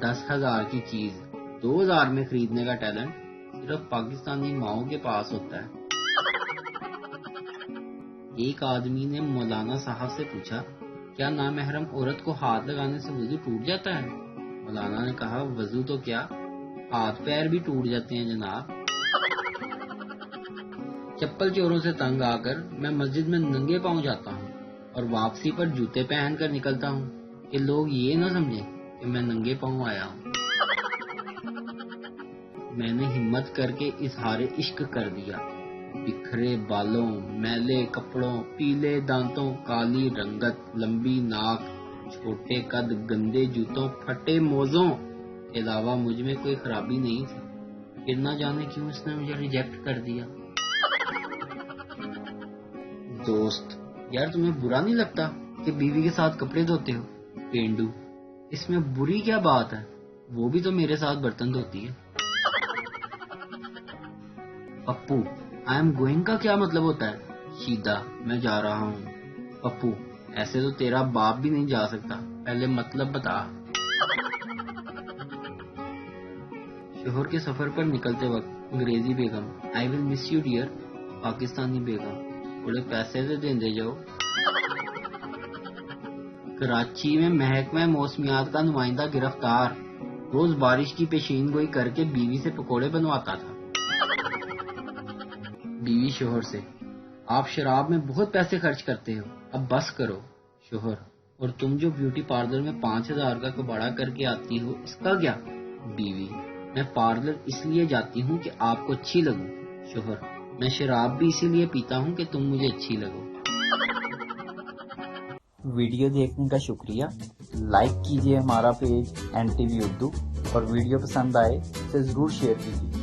10,000 کی چیز 2,000 میں خریدنے کا ٹیلنٹ صرف پاکستانی ماؤں کے پاس ہوتا ہے۔ ایک آدمی نے مولانا صاحب سے پوچھا، کیا نامحرم عورت کو ہاتھ لگانے سے وضو ٹوٹ جاتا ہے؟ مولانا نے کہا، وضو تو کیا، ہاتھ پیر بھی ٹوٹ جاتے ہیں جناب۔ چپل چوروں سے تنگ آ کر میں مسجد میں ننگے پاؤں جاتا ہوں اور واپسی پر جوتے پہن کر نکلتا ہوں کہ لوگ یہ نہ سمجھیں کہ میں ننگے پاؤں آیا ہوں۔ میں نے ہمت کر کے اظہار عشق کر دیا۔ بکھرے بالوں، میلے کپڑوں، پیلے دانتوں، کالی رنگت، لمبی ناک، چھوٹے قد، گندے جوتوں، پھٹے موزوں کے علاوہ مجھ میں کوئی خرابی نہیں تھی، پھر نہ جانے کیوں اس نے مجھے ریجیکٹ کر دیا۔ دوست، یار تمہیں برا نہیں لگتا کہ بیوی کے ساتھ کپڑے دھوتے ہو؟ پینڈو، اس میں بری کیا بات ہے، وہ بھی تو میرے ساتھ برتن دھوتی ہے۔ پپو، آئی ایم گوئنگ کا کیا مطلب ہوتا ہے؟ شیدہ، میں جا رہا ہوں۔ پپو، ایسے تو تیرا باپ بھی نہیں جا سکتا، پہلے مطلب بتا۔ شوہر کے سفر پر نکلتے وقت انگریزی بیگم، آئی ول مس یو ڈیئر۔ پاکستانی بیگم، تھوڑے پیسے سے دے جاؤ۔ کراچی میں محکمہ موسمیات کا نمائندہ گرفتار، روز بارش کی پیشین گوئی کر کے بیوی سے پکوڑے بنواتا تھا۔ بیوی شوہر سے، آپ شراب میں بہت پیسے خرچ کرتے ہو، اب بس کرو۔ شوہر، اور تم جو بیوٹی پارلر میں 5,000 کا کباڑا کر کے آتی ہو، اس کا کیا؟ بیوی، میں پارلر اس لیے جاتی ہوں کہ آپ کو اچھی لگوں۔ شوہر، میں شراب بھی اسی لیے پیتا ہوں کہ تم مجھے اچھی لگو۔ ویڈیو دیکھنے کا شکریہ۔ لائک کیجیے ہمارا پیج NTV اردو، اور ویڈیو پسند آئے اسے ضرور شیئر کیجیے۔